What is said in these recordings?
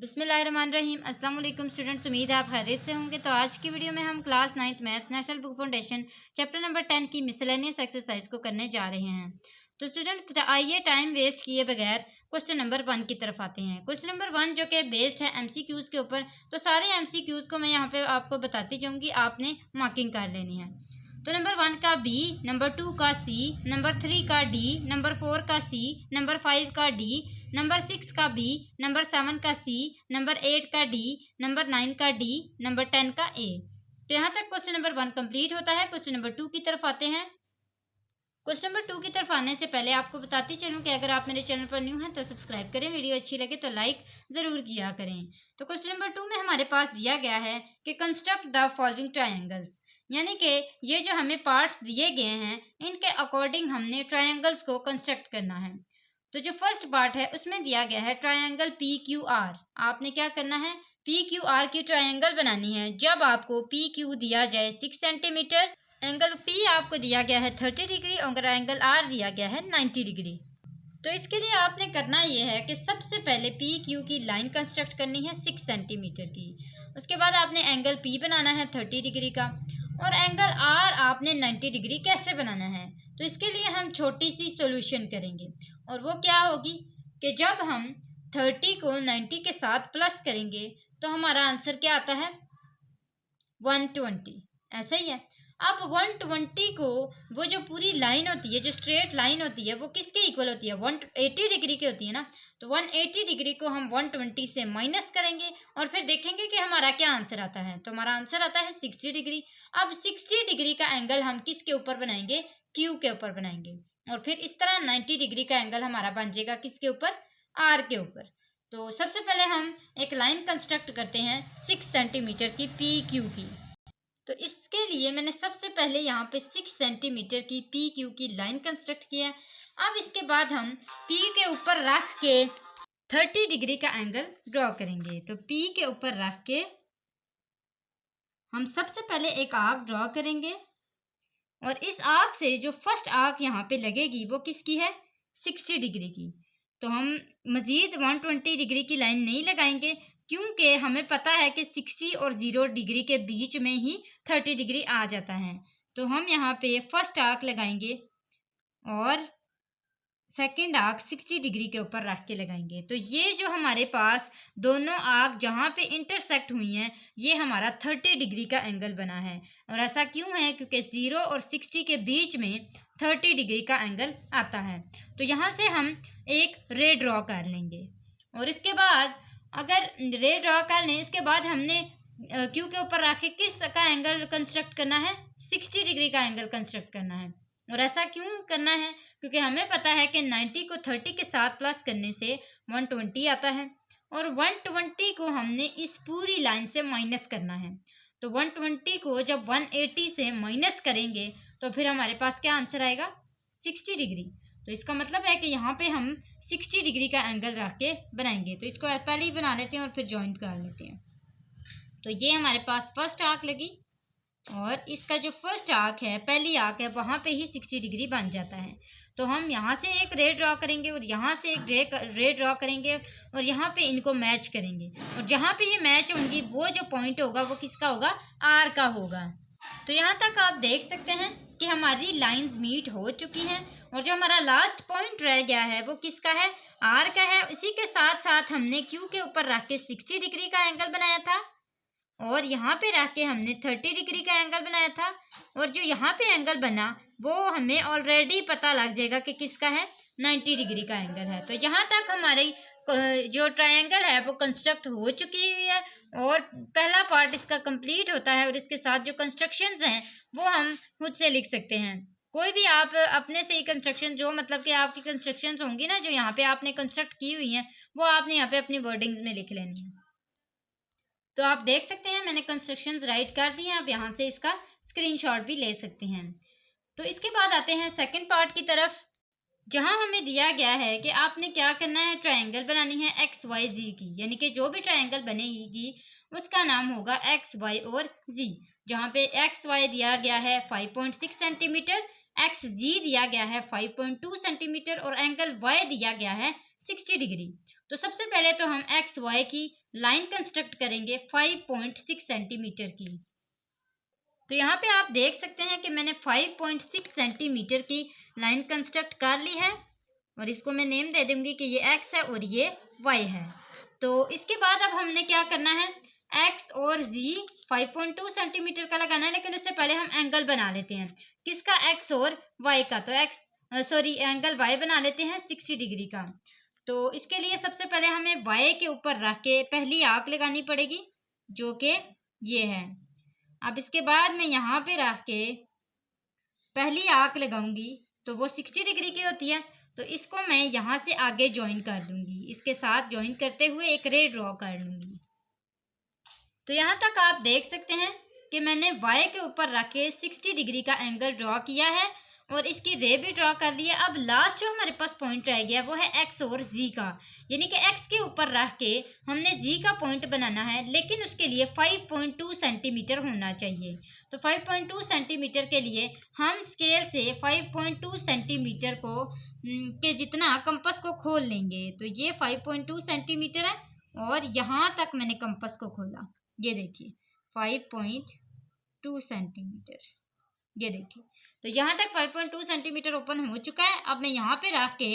बिस्मिल्लाहिर्रहमानिर्रहीम। अस्सलाम वालेकुम स्टूडेंट्स, उम्मीद है आप खैरियत से होंगे। तो आज की वीडियो में हम class 9th maths national book foundation chapter number 10 की मिसलेनियस एक्सरसाइज को करने जा रहे हैं। तो स्टूडेंट्स आइए टाइम वेस्ट किए बगैर क्वेश्चन नंबर 1 की तरफ आते हैं। क्वेश्चन नंबर 1 जो कि बेस्ड है एमसीक्यूज के ऊपर, तो सारे एमसीक्यूज को मैं यहाँ पे आपको बताती जाऊँगी, आपने मार्किंग कर लेनी है। तो नंबर 1 का बी, नंबर 2 का सी, नंबर 3 का डी, नंबर 4 का सी, नंबर 5 का डी, नंबर 6 का बी, नंबर 7 का सी, नंबर 8 का डी, नंबर 9 का डी, नंबर 10 का ए। तो यहाँ तक क्वेश्चन नंबर 1 कंप्लीट होता है। क्वेश्चन नंबर 2 की तरफ आते हैं। क्वेश्चन नंबर 2 की तरफ आने से पहले आपको बताती चलूँ कि अगर आप मेरे चैनल पर न्यू हैं तो सब्सक्राइब करें, वीडियो अच्छी लगे तो लाइक ज़रूर किया करें। तो क्वेश्चन नंबर 2 में हमारे पास दिया गया है कि कंस्ट्रक्ट द फॉलोइंग ट्रायंगल्स, यानी कि ये जो हमें पार्ट्स दिए गए हैं इनके अकॉर्डिंग हमने ट्रायंगल्स को कंस्ट्रक्ट करना है। तो जो फर्स्ट पार्ट है उसमें दिया गया है ट्रायंगल पी क्यू आर। आपने क्या करना है, पी क्यू आर की ट्रायंगल बनानी है। जब आपको पी क्यू दिया जाए 6 सेंटीमीटर, एंगल पी आपको दिया गया है 30 डिग्री और एंगल आर दिया गया है 90 डिग्री। तो इसके लिए आपने करना ये है कि सबसे पहले पी क्यू की लाइन कंस्ट्रक्ट करनी है 6 सेंटीमीटर की। उसके बाद आपने एंगल पी बनाना है 30 डिग्री का, और एंगल आर आपने 90 डिग्री कैसे बनाना है। तो इसके लिए हम छोटी सी सॉल्यूशन करेंगे, और वो क्या होगी कि जब हम 30 को 90 के साथ प्लस करेंगे तो हमारा आंसर क्या आता है 120। ऐसा ही है। अब 120 को, वो जो पूरी लाइन होती है, जो स्ट्रेट लाइन होती है, वो किसके इक्वल होती है 180 डिग्री की होती है ना। तो 180 डिग्री को हम 120 से माइनस करेंगे और फिर देखेंगे कि हमारा क्या आंसर आता है। तो हमारा आंसर आता है 60 डिग्री। अब 60 डिग्री का एंगल हम किसके ऊपर बनाएंगे, क्यू के ऊपर बनाएंगे, और फिर इस तरह 90 डिग्री का एंगल हमारा बन जाएगा किसके ऊपर, आर के ऊपर। तो सबसे पहले हम एक लाइन कंस्ट्रक्ट करते हैं 6 सेंटीमीटर की पी क्यू की। तो इसके लिए मैंने सबसे पहले यहाँ पे 6 सेंटीमीटर की पी क्यू की लाइन कंस्ट्रक्ट किया है। अब इसके बाद हम पी के ऊपर रख के 30 डिग्री का एंगल ड्रॉ करेंगे। तो पी के ऊपर रख के हम सबसे पहले एक आर्क ड्रॉ करेंगे, और इस आर्क से जो फर्स्ट आर्क यहाँ पे लगेगी वो किसकी है 60 डिग्री की। तो हम मज़ीद 120 डिग्री की लाइन नहीं लगाएंगे, क्योंकि हमें पता है कि 60 और 0 डिग्री के बीच में ही 30 डिग्री आ जाता है। तो हम यहाँ पे फर्स्ट आर्क लगाएंगे और सेकंड आर्क 60 डिग्री के ऊपर रख के लगाएंगे। तो ये जो हमारे पास दोनों आर्क जहाँ पे इंटरसेक्ट हुई हैं, ये हमारा 30 डिग्री का एंगल बना है। और ऐसा क्यों है, क्योंकि 0 और 60 के बीच में 30 डिग्री का एंगल आता है। तो यहाँ से हम एक रे ड्रॉ कर लेंगे, और इसके बाद अगर रे ड्रॉ कर लें, इसके बाद हमने क्यू के ऊपर रख के किस का एंगल कंस्ट्रक्ट करना है, 60 डिग्री का एंगल कंस्ट्रक्ट करना है। और ऐसा क्यों करना है, क्योंकि हमें पता है कि 90 को 30 के साथ प्लस करने से 120 आता है, और 120 को हमने इस पूरी लाइन से माइनस करना है। तो 120 को जब 180 से माइनस करेंगे तो फिर हमारे पास क्या आंसर आएगा 60 डिग्री। तो इसका मतलब है कि यहाँ पे हम 60 डिग्री का एंगल रख के बनाएंगे। तो इसको पहले ही बना लेते हैं और फिर जॉइंट कर लेते हैं। तो ये हमारे पास फर्स्ट आर्क लगी, और इसका जो फर्स्ट आर्क है, पहली आर्क है, वहाँ पे ही 60 डिग्री बन जाता है। तो हम यहाँ से एक रे ड्रॉ करेंगे और यहाँ से एक रे ड्रॉ करेंगे, और यहाँ पे इनको मैच करेंगे, और जहाँ पे ये मैच होंगी वो जो पॉइंट होगा वो किसका होगा, आर का होगा। तो यहाँ तक आप देख सकते हैं कि हमारी लाइंस मीट हो चुकी हैं, और जो हमारा लास्ट पॉइंट रह गया है वो किसका है, आर का है। इसी के साथ साथ हमने क्यू के ऊपर रख के 60 डिग्री का एंगल बनाया था, और यहाँ पे रख के हमने 30 डिग्री का एंगल बनाया था, और जो यहाँ पे एंगल बना वो हमें ऑलरेडी पता लग जाएगा कि किसका है 90 डिग्री का एंगल है। तो यहाँ तक हमारी जो ट्रायंगल है वो कंस्ट्रक्ट हो चुकी हुई है, और पहला पार्ट इसका कंप्लीट होता है, और इसके साथ जो कंस्ट्रक्शंस हैं वो हम खुद से लिख सकते हैं। कोई भी आप अपने से ही कंस्ट्रक्शन, जो मतलब कि आपकी कंस्ट्रक्शंस होंगी ना जो यहाँ पे आपने कंस्ट्रक्ट की हुई हैं, वो आपने यहाँ पे अपनी वर्डिंग्स में लिख लेनी है। तो आप देख सकते हैं मैंने कंस्ट्रक्शंस राइट कर दी हैं, आप यहाँ से इसका स्क्रीनशॉट भी ले सकते हैं। तो इसके बाद आते हैं सेकंड पार्ट की तरफ, जहाँ हमें दिया गया है कि आपने क्या करना है, ट्रायंगल बनानी है एक्स वाई जी की, यानी कि जो भी ट्रायंगल बनेगी उसका नाम होगा एक्स वाई और जी। जहाँ पे एक्स वाई दिया गया है 5.6 सेंटीमीटर, एक्स जी दिया गया है 5.2 सेंटीमीटर, और एंगल वाई दिया गया है 60 डिग्री। तो सबसे पहले तो हम एक्स वाई की लाइन कंस्ट्रक्ट करेंगे 5.6 सेंटीमीटर की। तो यहाँ पे आप देख सकते हैं कि मैंने 5.6 सेंटीमीटर की लाइन कंस्ट्रक्ट कर ली है और इसको मैं नेम दे दूंगी कि ये एक्स है और ये वाई है। तो इसके बाद अब हमने क्या करना है, एक्स और जी 5.2 सेंटीमीटर का लगाना है, लेकिन उससे पहले हम एंगल बना लेते हैं। किसका, एक्स और वाई का। तो एंगल वाई बना लेते हैं 60 डिग्री का। तो इसके लिए सबसे पहले हमें वाई के ऊपर रख के पहली आर्क लगानी पड़ेगी, जो कि ये है। अब इसके बाद मैं यहाँ पे रख के पहली आर्क लगाऊंगी, तो वो 60 डिग्री की होती है। तो इसको मैं यहाँ से आगे ज्वाइन कर दूंगी, इसके साथ ज्वाइन करते हुए एक रे ड्रॉ कर लूंगी। तो यहाँ तक आप देख सकते हैं कि मैंने वाई के ऊपर रख के 60 डिग्री का एंगल ड्रॉ किया है और इसकी रे भी ड्रॉ कर ली है। अब लास्ट जो हमारे पास पॉइंट रह गया वो है एक्स और जी का, यानी कि एक्स के ऊपर रख के हमने जी का पॉइंट बनाना है, लेकिन उसके लिए 5.2 सेंटीमीटर होना चाहिए। तो 5.2 सेंटीमीटर के लिए हम स्केल से 5.2 सेंटीमीटर को के जितना कंपास को खोल लेंगे। तो ये 5.2 सेंटीमीटर है और यहाँ तक मैंने कंपास को खोला, ये देखिए 5.2 सेंटीमीटर, ये देखिए। तो यहाँ तक 5.2 सेंटीमीटर ओपन हो चुका है। अब मैं यहाँ पे रख के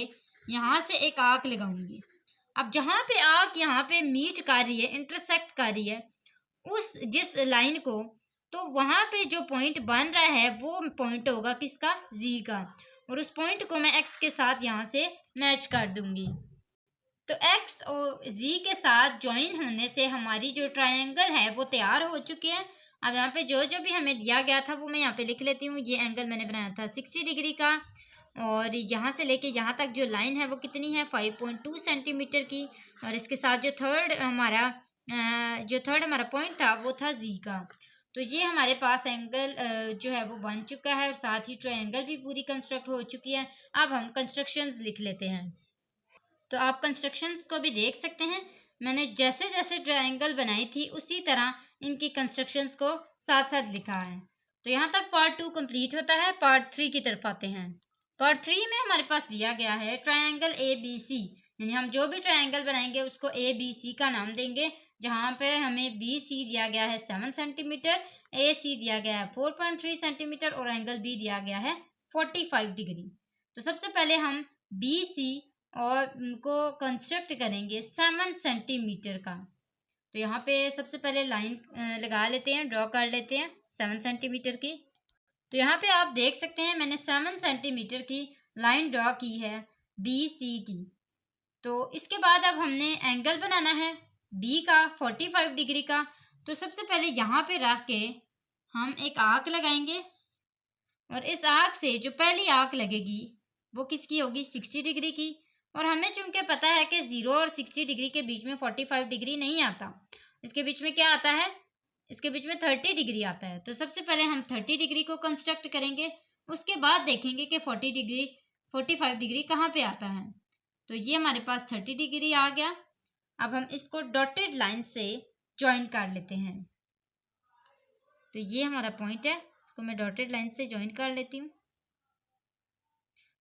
यहाँ से एक आर्क लगाऊंगी। अब जहाँ पे आर्क यहाँ पे मीट कर रही है, इंटरसेक्ट कर रही है उस जिस लाइन को, तो वहाँ पे जो पॉइंट बन रहा है वो पॉइंट होगा किसका, जी का। और उस पॉइंट को मैं एक्स के साथ यहाँ से मैच कर दूंगी। तो एक्स और जी के साथ ज्वाइन होने से हमारी जो ट्रायंगल है वो तैयार हो चुकी है। अब यहाँ पे जो जो भी हमें दिया गया था वो मैं यहाँ पे लिख लेती हूँ। ये एंगल मैंने बनाया था 60 डिग्री का और यहाँ से लेके यहाँ तक जो लाइन है वो कितनी है, 5.2 सेंटीमीटर की। और इसके साथ जो थर्ड हमारा पॉइंट था वो था जी का। तो ये हमारे पास एंगल जो है वो बन चुका है और साथ ही ट्रायंगल भी पूरी कंस्ट्रक्ट हो चुकी है। अब हम कंस्ट्रक्शंस लिख लेते हैं। तो आप कंस्ट्रक्शंस को भी देख सकते हैं, मैंने जैसे जैसे ट्रायंगल बनाई थी उसी तरह इनकी कंस्ट्रक्शंस को साथ साथ लिखा है। तो यहाँ तक पार्ट 2 कंप्लीट होता है। पार्ट 3 की तरफ आते हैं। पार्ट 3 में हमारे पास दिया गया है ट्रायंगल ए बी सी, यानी हम जो भी ट्रायंगल बनाएंगे उसको ए बी सी का नाम देंगे। जहाँ पे हमें बी सी दिया गया है 7 सेंटीमीटर, ए सी दिया गया है 4.3 सेंटीमीटर और एंगल बी दिया गया है 45 डिग्री। तो सबसे पहले हम बी सी और उनको कंस्ट्रक्ट करेंगे 7 सेंटीमीटर का। तो यहाँ पे सबसे पहले लाइन लगा लेते हैं, ड्रॉ कर लेते हैं 7 सेंटीमीटर की। तो यहाँ पे आप देख सकते हैं मैंने 7 सेंटीमीटर की लाइन ड्रॉ की है बी सी की। तो इसके बाद अब हमने एंगल बनाना है बी का 45 डिग्री का। तो सबसे पहले यहाँ पे रख के हम एक आर्क लगाएंगे और इस आर्क से जो पहली आर्क लगेगी वो किसकी होगी, 60 डिग्री की। और हमें चूंकि पता है कि 0 और 60 डिग्री के बीच में 45 डिग्री नहीं आता, इसके बीच में क्या आता है, इसके बीच में 30 डिग्री आता है। तो सबसे पहले हम 30 डिग्री को कंस्ट्रक्ट करेंगे, उसके बाद देखेंगे कि 45 डिग्री कहाँ पे आता है। तो ये हमारे पास 30 डिग्री आ गया। अब हम इसको डॉटेड लाइन से ज्वाइन कर लेते हैं। तो ये हमारा पॉइंट है, इसको मैं डॉटेड लाइन से ज्वाइन कर लेती हूँ।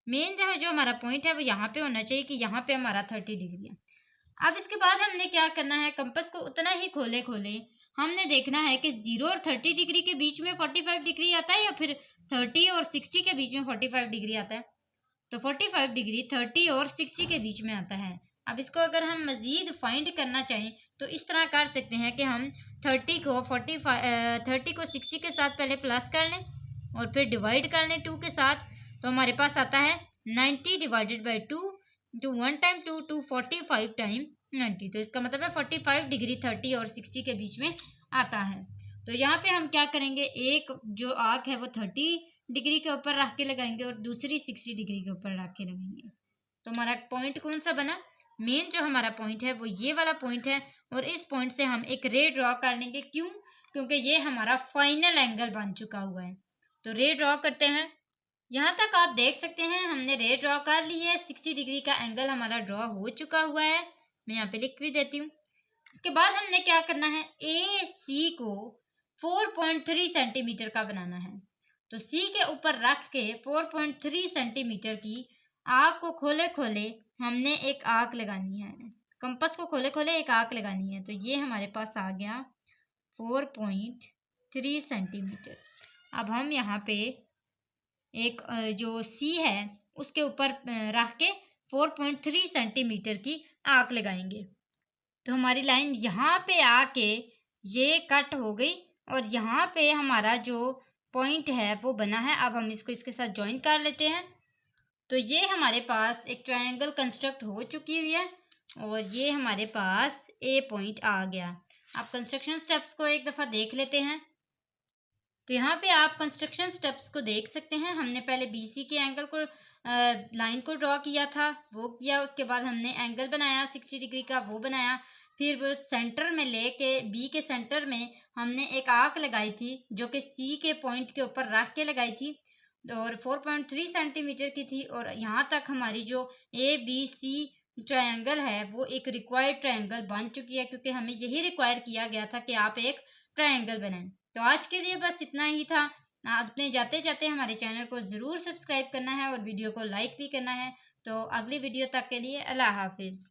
मेन जो हमारा पॉइंट है वो यहाँ पे होना चाहिए कि यहाँ पे हमारा 30 डिग्री है। अब इसके बाद हमने क्या करना है, कंपास को उतना ही खोले हमने देखना है कि 0 और 30 डिग्री के बीच में 45 डिग्री आता है या फिर 30 और 60 के बीच में 45 डिग्री आता है। तो 45 डिग्री 30 और 60 के बीच में आता है। अब इसको अगर हम मज़ीद फाइंड करना चाहें तो इस तरह कर सकते हैं कि हम 30 को 60 के साथ पहले प्लस कर लें और फिर डिवाइड कर लें 2 के साथ। तो हमारे पास आता है 90 डिवाइडेड बाई 2 तो 1 टाइम 2 टू 45 टाइम 90। तो इसका मतलब है 45 डिग्री 30 और 60 के बीच में आता है। तो यहाँ पे हम क्या करेंगे, एक जो आर्क है वो 30 डिग्री के ऊपर रख के लगाएंगे और दूसरी 60 डिग्री के ऊपर रख के लगाएंगे। तो हमारा पॉइंट कौन सा बना, मेन जो हमारा पॉइंट है वो ये वाला पॉइंट है। और इस पॉइंट से हम एक रे ड्रॉ कर लेंगे, क्यों, क्योंकि ये हमारा फाइनल एंगल बन चुका हुआ है। तो रे ड्रॉ करते हैं। यहाँ तक आप देख सकते हैं हमने रे ड्रॉ कर ली है, 60 डिग्री का एंगल हमारा ड्रॉ हो चुका हुआ है। मैं यहाँ पे लिख भी देती हूँ। इसके बाद हमने क्या करना है, ए सी को 4.3 सेंटीमीटर का बनाना है। तो सी के ऊपर रख के 4.3 सेंटीमीटर की आर्क को खोले हमने एक आर्क लगानी है। कंपास को खोले खोले एक आर्क लगानी है। तो ये हमारे पास आ गया 4.3 सेंटीमीटर। अब हम यहाँ पे एक जो सी है उसके ऊपर रख के 4.3 सेंटीमीटर की आर्क लगाएंगे। तो हमारी लाइन यहाँ पे आके ये कट हो गई और यहाँ पे हमारा जो पॉइंट है वो बना है। अब हम इसको इसके साथ ज्वाइन कर लेते हैं। तो ये हमारे पास एक ट्रायंगल कंस्ट्रक्ट हो चुकी हुई है और ये हमारे पास ए पॉइंट आ गया। आप कंस्ट्रक्शन स्टेप्स को एक दफ़ा देख लेते हैं। तो यहाँ पे आप कंस्ट्रक्शन स्टेप्स को देख सकते हैं। हमने पहले बीसी के एंगल को लाइन को ड्रॉ किया था, वो किया। उसके बाद हमने एंगल बनाया 60 डिग्री का, वो बनाया। फिर वो सेंटर में लेके बी के सेंटर में हमने एक आर्क लगाई थी जो कि सी के पॉइंट के ऊपर रख के लगाई थी और 4.3 सेंटीमीटर की थी। और यहाँ तक हमारी जो ए बी सी ट्रायंगल है वो एक रिक्वायर्ड ट्रायंगल बन चुकी है, क्योंकि हमें यही रिक्वायर किया गया था कि आप एक ट्रायंगल बनाएं। तो आज के लिए बस इतना ही था। अपने जाते जाते हमारे चैनल को ज़रूर सब्सक्राइब करना है और वीडियो को लाइक भी करना है। तो अगली वीडियो तक के लिए अल्लाह हाफिज़।